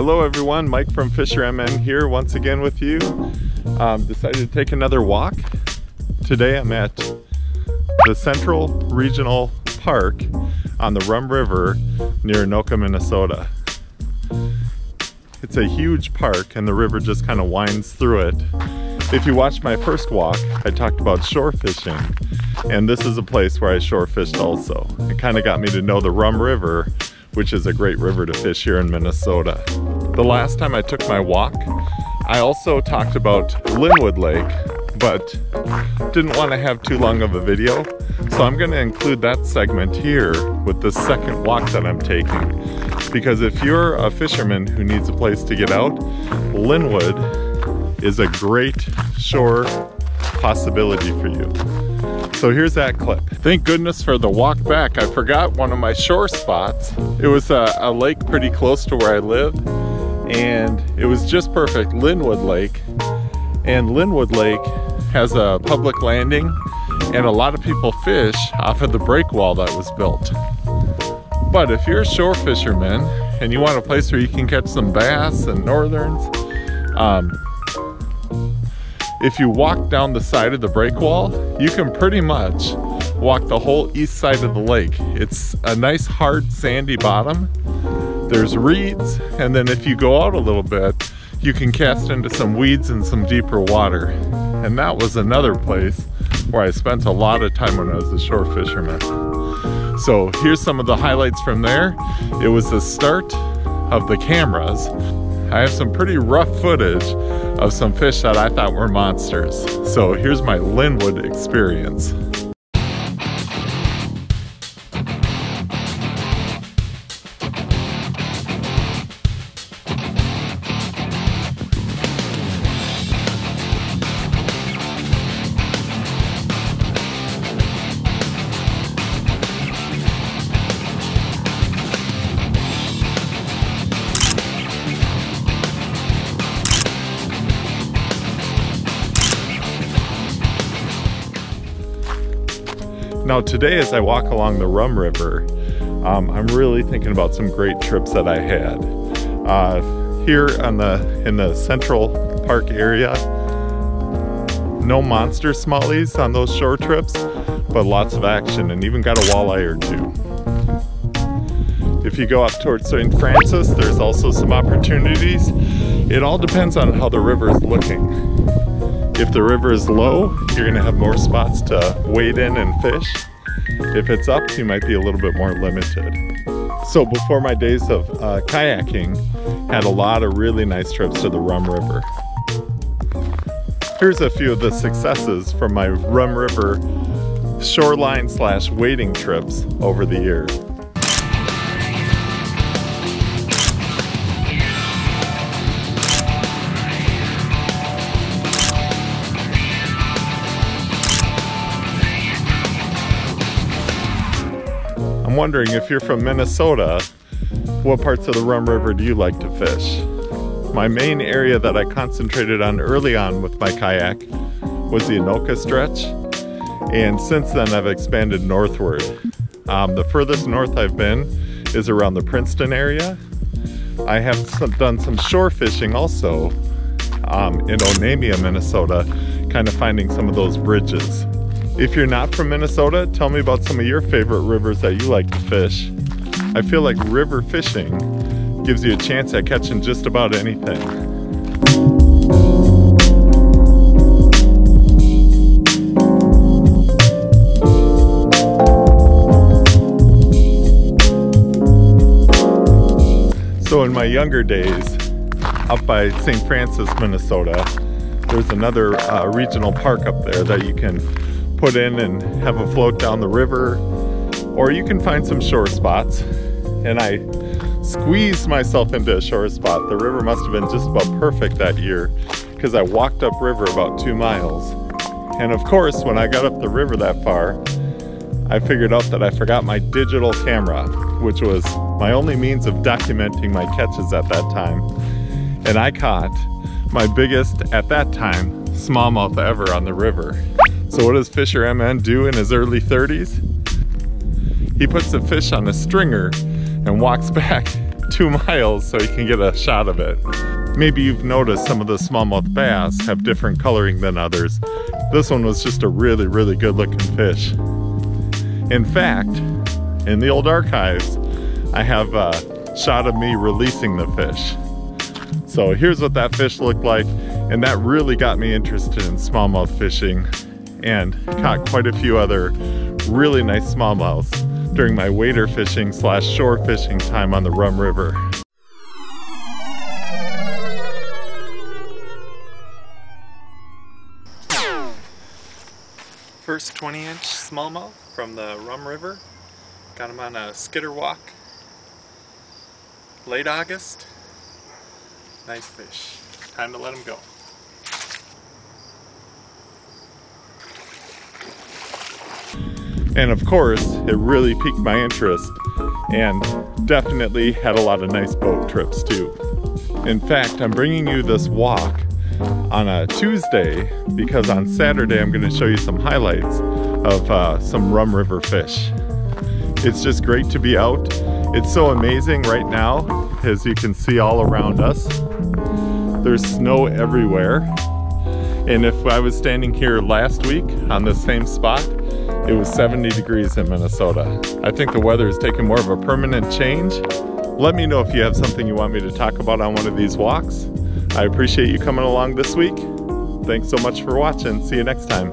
Hello everyone, Mike from FisherMN here once again with you. Decided to take another walk. Today I'm at the Central Regional Park on the Rum River near Anoka, Minnesota. It's a huge park and the river just kind of winds through it. If you watched my first walk, I talked about shore fishing, and this is a place where I shore fished also. It kind of got me to know the Rum River, which is a great river to fish here in Minnesota. The last time I took my walk, I also talked about Linwood Lake, but didn't want to have too long of a video, so I'm going to include that segment here with the second walk that I'm taking. Because if you're a fisherman who needs a place to get out, Linwood is a great shore possibility for you. So here's that clip. Thank goodness for the walk back. I forgot one of my shore spots. It was a lake pretty close to where I live, and it was just perfect, Linwood Lake. And Linwood Lake has a public landing, and a lot of people fish off of the break wall that was built. But if you're a shore fisherman and you want a place where you can catch some bass and northerns, if you walk down the side of the break wall, you can pretty much walk the whole east side of the lake. It's a nice hard sandy bottom. There's reeds, and then if you go out a little bit, you can cast into some weeds and some deeper water. And that was another place where I spent a lot of time when I was a shore fisherman. So here's some of the highlights from there. It was the start of the cameras. I have some pretty rough footage of some fish that I thought were monsters. So here's my Linwood experience. Now today, as I walk along the Rum River, I'm really thinking about some great trips that I had. Here in the Central Park area, no monster smallies on those shore trips, but lots of action, and even got a walleye or two. If you go up towards St. Francis, there's also some opportunities. It all depends on how the river is looking. If the river is low, you're gonna have more spots to wade in and fish. If it's up, you might be a little bit more limited. So before my days of kayaking, had a lot of really nice trips to the Rum River. Here's a few of the successes from my Rum River shoreline/wading trips over the years. I'm wondering, if you're from Minnesota, what parts of the Rum River do you like to fish? My main area that I concentrated on early on with my kayak was the Anoka stretch, and since then I've expanded northward. The furthest north I've been is around the Princeton area. I have done some shore fishing also in Onamia, Minnesota, kind of finding some of those bridges. If you're not from Minnesota, tell me about some of your favorite rivers that you like to fish. I feel like river fishing gives you a chance at catching just about anything. So in my younger days, up by St. Francis, Minnesota, there's another regional park up there that you can put in and have a float down the river, or you can find some shore spots. And I squeezed myself into a shore spot. The river must have been just about perfect that year, because I walked upriver about 2 miles. And of course, when I got up the river that far, I figured out that I forgot my digital camera, which was my only means of documenting my catches at that time. And I caught my biggest, at that time, smallmouth ever on the river. So what does FisherMN do in his early 30s? He puts the fish on a stringer and walks back 2 miles so you can get a shot of it. Maybe you've noticed some of the smallmouth bass have different coloring than others. This one was just a really, really good looking fish. In fact, in the old archives, I have a shot of me releasing the fish. So here's what that fish looked like, and that really got me interested in smallmouth fishing and caught quite a few other really nice smallmouths during my wader fishing / shore fishing time on the Rum River. First 20-inch smallmouth from the Rum River. Got him on a skidder walk. Late August. Nice fish. Time to let him go. And of course, it really piqued my interest and definitely had a lot of nice boat trips too. In fact, I'm bringing you this walk on a Tuesday because on Saturday I'm going to show you some highlights of some Rum River fish. It's just great to be out. It's so amazing right now, as you can see all around us. There's snow everywhere. And if I was standing here last week on the same spot, it was 70 degrees in Minnesota. I think the weather is taking more of a permanent change. Let me know if you have something you want me to talk about on one of these walks. I appreciate you coming along this week. Thanks so much for watching. See you next time.